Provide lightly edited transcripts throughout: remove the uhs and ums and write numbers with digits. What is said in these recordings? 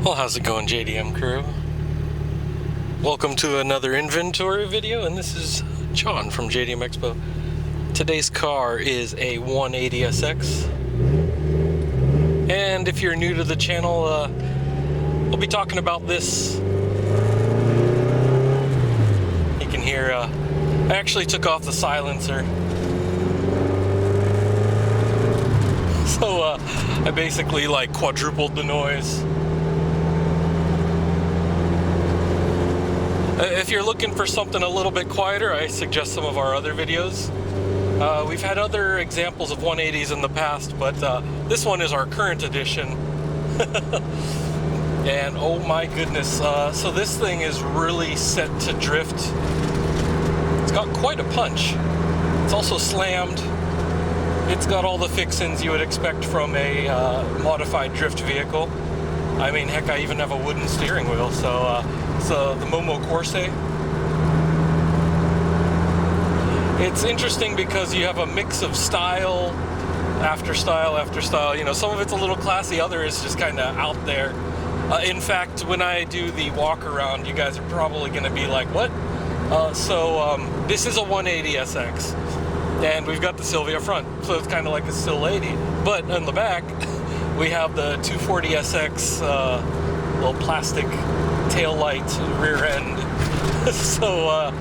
Well, how's it going, JDM crew? Welcome to another inventory video, and this is John from JDM EXPO. Today's car is a 180SX, and if you're new to the channel, we'll be talking about this. You can hear, I actually took off the silencer. So, I basically like quadrupled the noise. If you're looking for something a little bit quieter, I suggest some of our other videos. We've had other examples of 180s in the past, but this one is our current edition. And oh my goodness, so this thing is really set to drift. It's got quite a punch. It's also slammed. It's got all the fixins you would expect from a modified drift vehicle. I mean, heck, I even have a wooden steering wheel, so it's the Momo Corse. It's interesting because you have a mix of style after style after style. You know, some of it's a little classy, other is just kind of out there. In fact, when I do the walk around, you guys are probably going to be like, what? This is a 180SX, and we've got the Sylvia front, so it's kind of like a still 80. But on the back, we have the 240SX little plastic tail light rear end. So,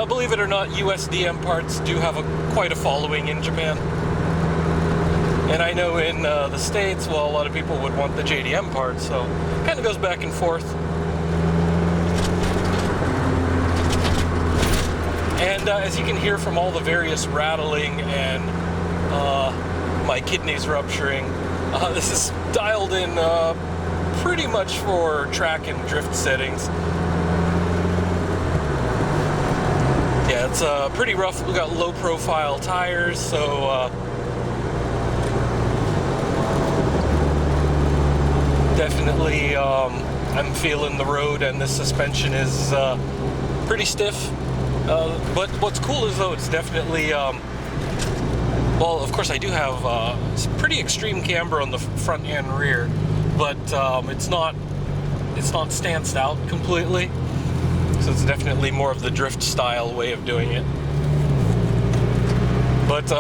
believe it or not, USDM parts do have quite a following in Japan. And I know in the States, well, a lot of people would want the JDM parts, so it kind of goes back and forth. And as you can hear from all the various rattling and my kidneys rupturing, this is dialed in pretty much for track and drift settings. Yeah, it's pretty rough. We got low profile tires, so definitely I'm feeling the road, and the suspension is pretty stiff. But what's cool is, though, it's definitely well, of course I do have pretty extreme camber on the front and rear, but it's not stanced out completely, so it's definitely more of the drift style way of doing it. But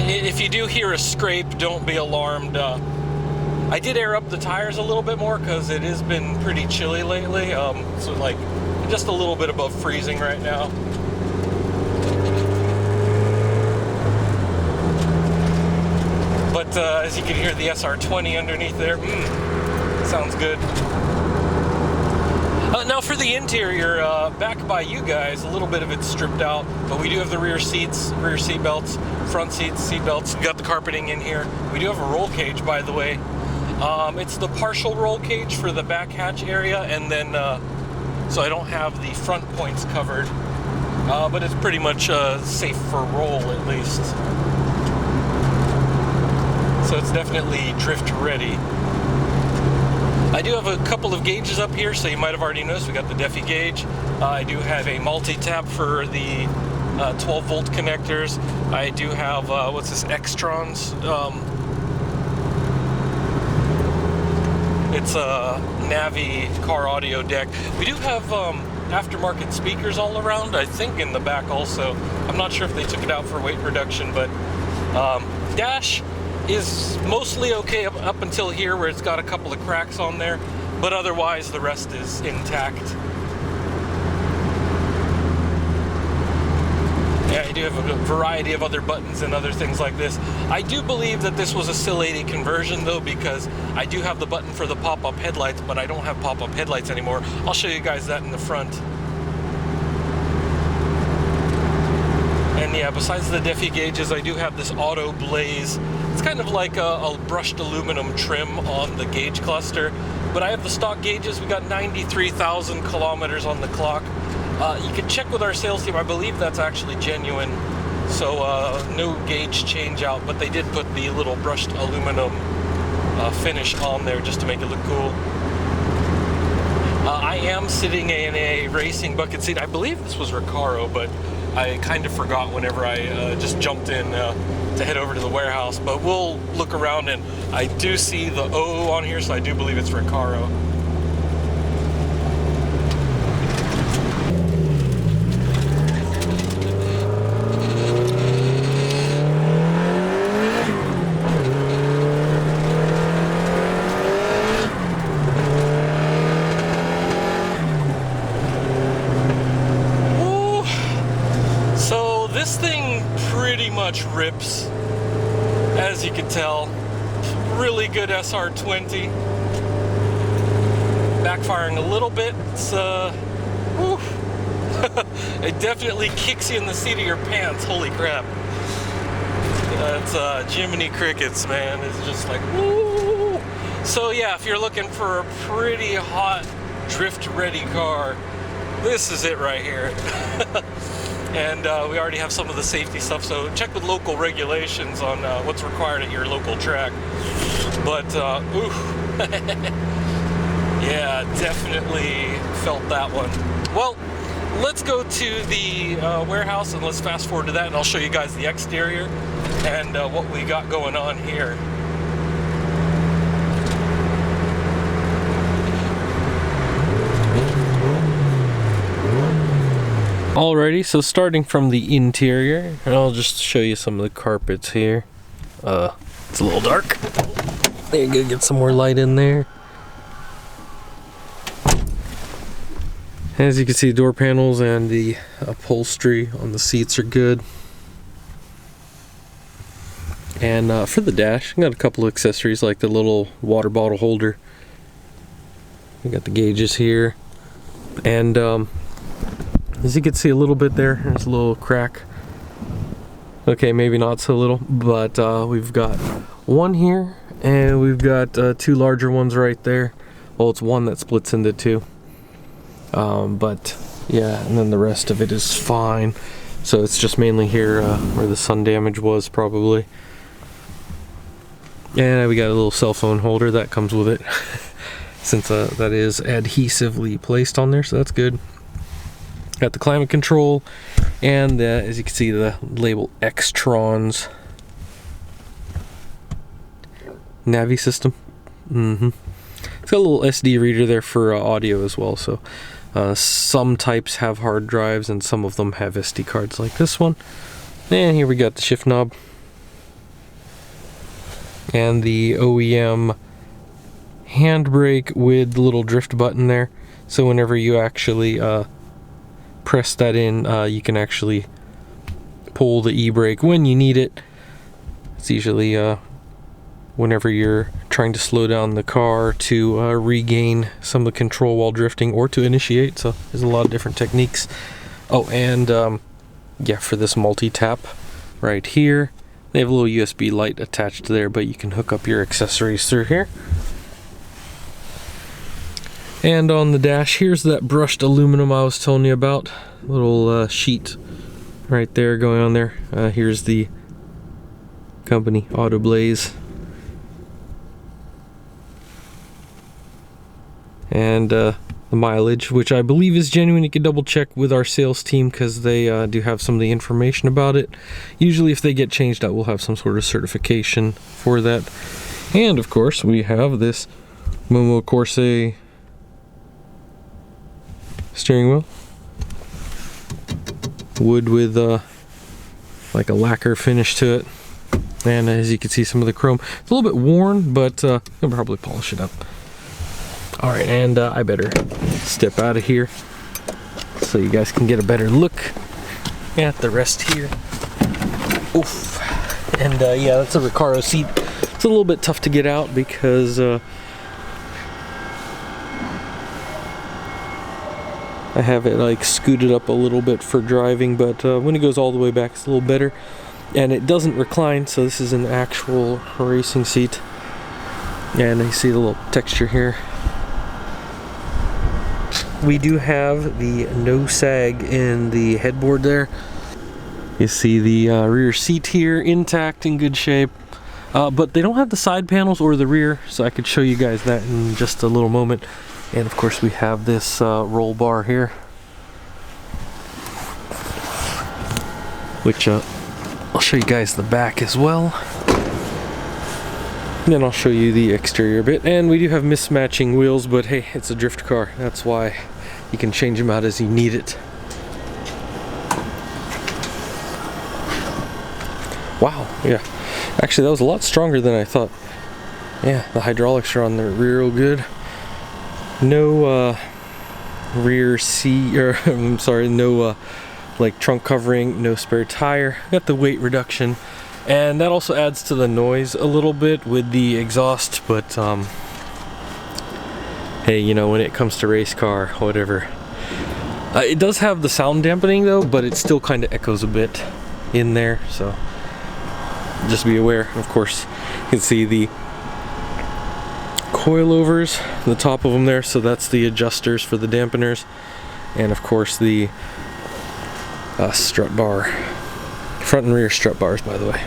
if you do hear a scrape, don't be alarmed. I did air up the tires a little bit more because it has been pretty chilly lately, so like just a little bit above freezing right now. But as you can hear the SR20 underneath there, sounds good. Now for the interior, back by you guys, a little bit of it's stripped out, but we do have the rear seats, rear seat belts, front seats, seat belts. We got the carpeting in here. We do have a roll cage, by the way. It's the partial roll cage for the back hatch area, and then so I don't have the front points covered, but it's pretty much safe for roll at least. So it's definitely drift ready. I do have a couple of gauges up here, so you might have already noticed we got the Defi gauge. I do have a multi-tap for the 12 volt connectors. I do have, what's this, Extrons? It's a Navi car audio deck. We do have aftermarket speakers all around, I think in the back also. I'm not sure if they took it out for weight reduction, but dash is mostly okay up until here, where it's got a couple of cracks on there, but otherwise the rest is intact. Yeah, I do have a variety of other buttons and other things like this. I do believe that this was a SIL 80 conversion, though, because I do have the button for the pop-up headlights, but I don't have pop-up headlights anymore. I'll show you guys that in the front. And yeah, besides the Defi gauges, I do have this auto blaze. It's kind of like a brushed aluminum trim on the gauge cluster, but I have the stock gauges. We got 93,000 kilometers on the clock. You can check with our sales team. I believe that's actually genuine, so no gauge change out, but they did put the little brushed aluminum finish on there just to make it look cool. I am sitting in a racing bucket seat. I believe this was Recaro, but I kind of forgot whenever I just jumped in to head over to the warehouse, but we'll look around, and I do see the O on here, so I do believe it's Recaro. This thing pretty much rips, as you can tell. Really good SR20. Backfiring a little bit. It's it definitely kicks you in the seat of your pants. Holy crap! That's Jiminy Crickets, man. It's just like woo. So yeah, if you're looking for a pretty hot drift-ready car, this is it right here. And we already have some of the safety stuff, so check with local regulations on what's required at your local track. But, yeah, definitely felt that one. Well, let's go to the warehouse and let's fast forward to that, and I'll show you guys the exterior and what we got going on here. Alrighty, so starting from the interior, and I'll just show you some of the carpets here. It's a little dark. There you go, get some more light in there. As you can see, door panels and the upholstery on the seats are good. And for the dash, I got a couple of accessories like the little water bottle holder. We got the gauges here, and as you can see a little bit there's a little crack. Okay, maybe not so little, but we've got one here, and we've got two larger ones right there. Well, it's one that splits into two. But yeah, and then the rest of it is fine. So it's just mainly here where the sun damage was probably. And we got a little cell phone holder that comes with it, since that is adhesively placed on there, so that's good. Got the climate control, and as you can see, the label Xtrons Navi system. It's got a little SD reader there for audio as well. So some types have hard drives, and some of them have SD cards like this one. And here we got the shift knob and the OEM handbrake with the little drift button there. So whenever you actually press that in, you can actually pull the e-brake when you need it. It's usually whenever you're trying to slow down the car to regain some of the control while drifting, or to initiate. So there's a lot of different techniques. Oh, and yeah, for this multi-tap right here, they have a little USB light attached there, but you can hook up your accessories through here. And on the dash, here's that brushed aluminum I was telling you about. Little sheet right there going on there. Here's the company, Auto Blaze. And the mileage, which I believe is genuine. You can double check with our sales team, because they do have some of the information about it. Usually if they get changed out, we'll have some sort of certification for that. And of course, we have this Momo Corse steering wheel, wood with like a lacquer finish to it, and as you can see, some of the chrome, it's a little bit worn, but I'll probably polish it up. All right, and I better step out of here so you guys can get a better look at the rest here. Oof. And yeah, that's a Recaro seat. It's a little bit tough to get out because I have it like scooted up a little bit for driving, but when it goes all the way back, it's a little better. And it doesn't recline, so this is an actual racing seat. And you see the little texture here. We do have the no sag in the headboard there. You see the rear seat here intact, in good shape. But they don't have the side panels or the rear, so I could show you guys that in just a little moment. And of course we have this roll bar here. which I'll show you guys the back as well. And then I'll show you the exterior bit. And we do have mismatching wheels, but hey, it's a drift car. That's why you can change them out as you need it. Wow, yeah. Actually, that was a lot stronger than I thought. Yeah, the hydraulics are on there real good. No rear seat, or I'm sorry, no like trunk covering, no spare tire. Got the weight reduction, and that also adds to the noise a little bit with the exhaust, but hey, you know, when it comes to race car, whatever. It does have the sound dampening though, but it still kind of echoes a bit in there, so just be aware. Of course, you can see the coilovers, the top of them there, so that's the adjusters for the dampeners, and of course the strut bar, front and rear strut bars, by the way.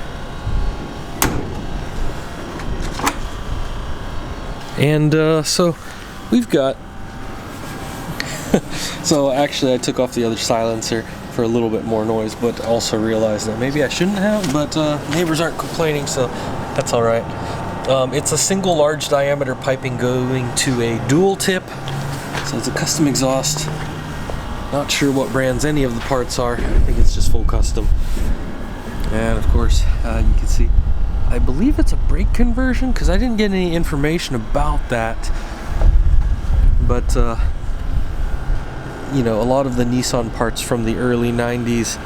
And so we've got so actually I took off the other silencer for a little bit more noise, but also realized that maybe I shouldn't have, but neighbors aren't complaining, so that's all right. It's a single large diameter piping going to a dual tip, so it's a custom exhaust. Not sure what brands any of the parts are. I think it's just full custom. And of course, you can see, I believe it's a brake conversion, because I didn't get any information about that. But you know, a lot of the Nissan parts from the early 90s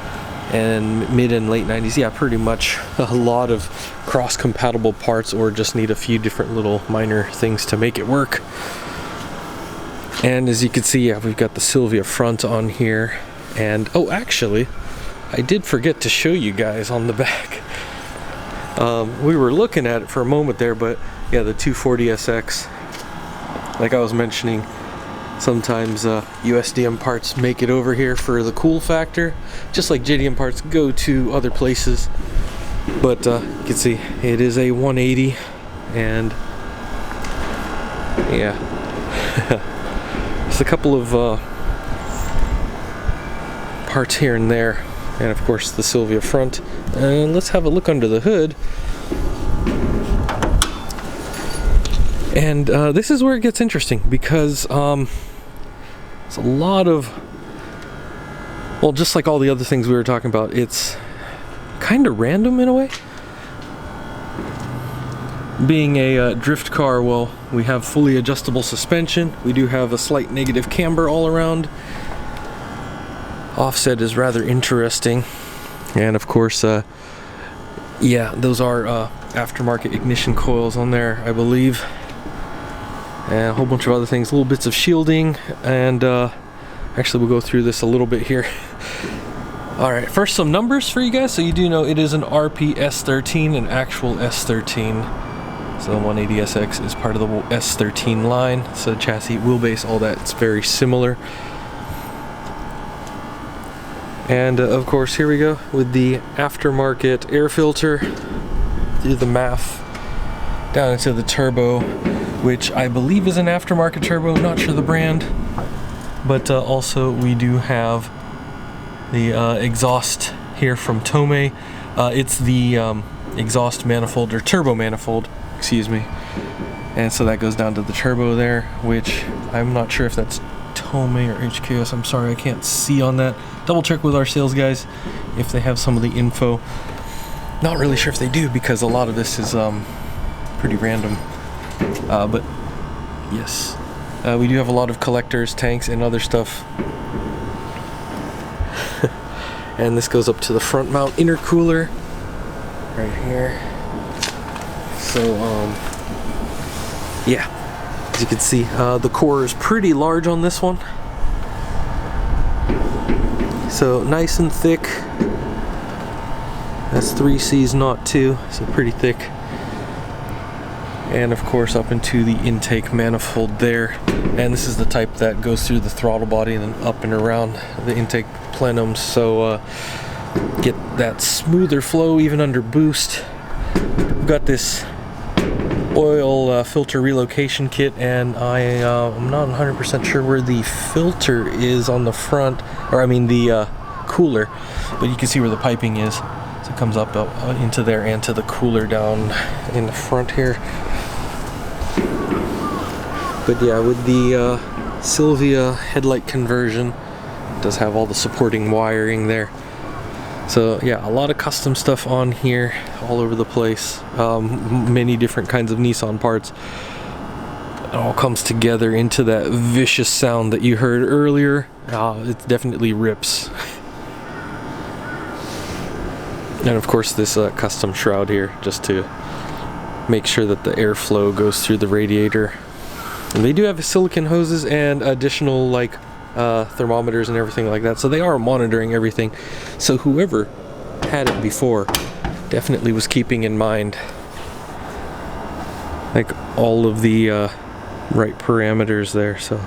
and mid and late 90s, yeah, pretty much a lot of cross-compatible parts, or just need a few different little minor things to make it work. And as you can see, yeah, we've got the Silvia front on here, and oh, actually I did forget to show you guys on the back. We were looking at it for a moment there, but yeah, the 240SX, like I was mentioning, sometimes USDM parts make it over here for the cool factor, just like JDM parts go to other places. But you can see it is a 180, and yeah, just a couple of parts here and there, and of course the Silvia front. And let's have a look under the hood. And this is where it gets interesting, because it's a lot of, well, just like all the other things we were talking about, it's kind of random in a way. Being a drift car, well, we have fully adjustable suspension. We do have a slight negative camber all around. Offset is rather interesting. And of course, yeah, those are aftermarket ignition coils on there, I believe. And a whole bunch of other things, little bits of shielding, and actually we'll go through this a little bit here. Alright, first some numbers for you guys, so you do know it is an RP S13, an actual S13. So the 180SX is part of the S13 line, so chassis, wheelbase, all that, it's very similar. And of course, here we go with the aftermarket air filter through the MAF down into the turbo, which I believe is an aftermarket turbo, not sure the brand. But also we do have the exhaust here from Tomei. It's the exhaust manifold, or turbo manifold, excuse me. And so that goes down to the turbo there, which I'm not sure if that's Tomei or HKS. I'm sorry, I can't see on that. Double check with our sales guys if they have some of the info. Not really sure if they do, because a lot of this is pretty random. But yes, we do have a lot of collectors, tanks, and other stuff. And this goes up to the front mount intercooler right here. So yeah, as you can see, the core is pretty large on this one, so nice and thick. That's 3Cs, not 2, so pretty thick. And of course up into the intake manifold there, and this is the type that goes through the throttle body and then up and around the intake plenums, so get that smoother flow even under boost. We've got this oil filter relocation kit, and I'm not 100% sure where the filter is on the front, or I mean the cooler, but you can see where the piping is. So it comes up into there and to the cooler down in the front here. But yeah, with the Silvia headlight conversion, it does have all the supporting wiring there. So yeah, a lot of custom stuff on here, all over the place. Many different kinds of Nissan parts. It all comes together into that vicious sound that you heard earlier. It definitely rips. And of course this custom shroud here, just to make sure that the airflow goes through the radiator. And they do have silicone hoses and additional like thermometers and everything like that, so they are monitoring everything. So whoever had it before definitely was keeping in mind like all of the right parameters there. So,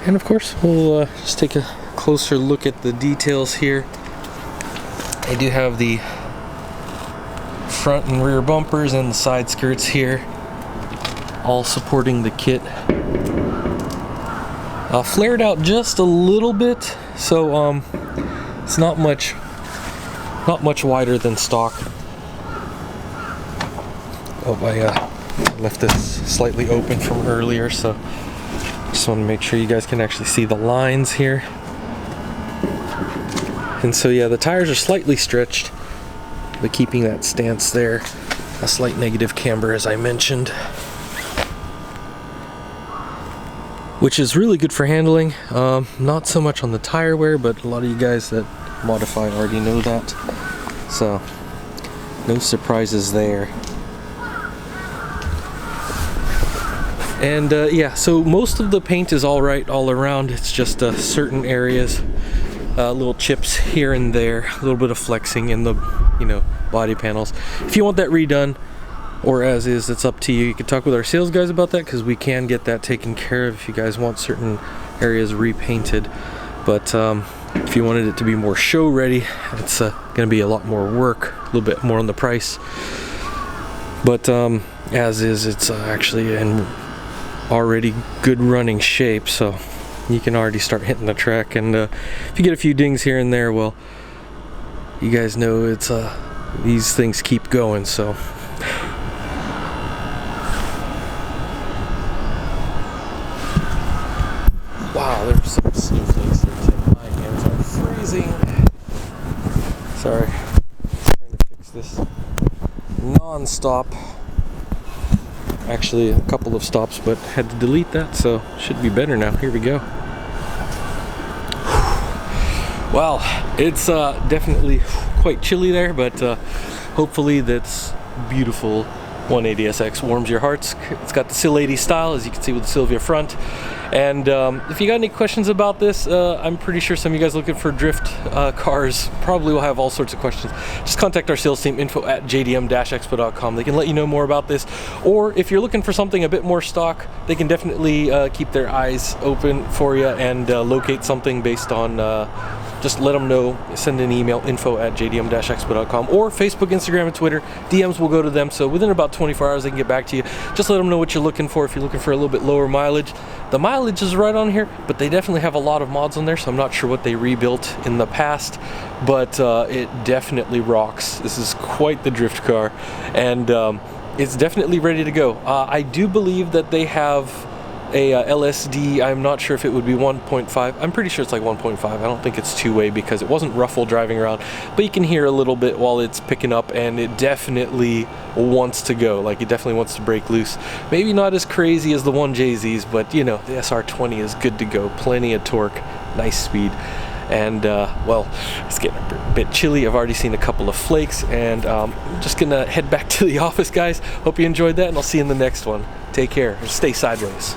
and of course we'll just take a closer look at the details here. They do have the front and rear bumpers and the side skirts here, all supporting the kit. Flared out just a little bit, so it's not much wider than stock. Oh, I left this slightly open from earlier, so just want to make sure you guys can actually see the lines here. And so yeah, the tires are slightly stretched, but keeping that stance there. A slight negative camber, as I mentioned, which is really good for handling. Not so much on the tire wear, but a lot of you guys that modify already know that. So no surprises there. And yeah, so most of the paint is all right all around. It's just certain areas, little chips here and there, a little bit of flexing in the, you know, body panels. If you want that redone or as is, it's up to you. You can talk with our sales guys about that, because we can get that taken care of if you guys want certain areas repainted. But if you wanted it to be more show ready, it's going to be a lot more work, a little bit more on the price. But as is, it's actually in already good running shape, so you can already start hitting the track. And if you get a few dings here and there, well, you guys know it's these things keep going. So wow, there's some snowflakes there too. My hands are freezing. Sorry, trying to fix this non-stop. Actually a couple of stops, but had to delete that, so should be better now. Here we go. Wow, it's definitely quite chilly there, but hopefully that's beautiful 180SX warms your hearts. It's got the Sil 80 style, as you can see with the Silvia front. And if you got any questions about this, I'm pretty sure some of you guys looking for drift cars probably will have all sorts of questions. Just contact our sales team, info@jdm-expo.com. They can let you know more about this. Or if you're looking for something a bit more stock, they can definitely keep their eyes open for you and locate something based on, just let them know. Send an email, info@jdm-expo.com, or Facebook, Instagram, and Twitter. DMs will go to them, so within about 24 hours they can get back to you. Just let them know what you're looking for. If you're looking for a little bit lower mileage, the mileage is right on here, but they definitely have a lot of mods on there, so I'm not sure what they rebuilt in the past, but it definitely rocks. This is quite the drift car, and it's definitely ready to go. I do believe that they have a LSD. I'm not sure if it would be 1.5. I'm pretty sure it's like 1.5. I don't think it's two-way, because it wasn't ruffle driving around, but you can hear a little bit while it's picking up, and it definitely wants to go. Like, it definitely wants to break loose. Maybe not as crazy as the 1JZs, but you know, the SR20 is good to go. Plenty of torque, nice speed. And well, it's getting a bit chilly. I've already seen a couple of flakes, and I'm just gonna head back to the office, guys. Hope you enjoyed that, and I'll see you in the next one. Take care. Stay sideways.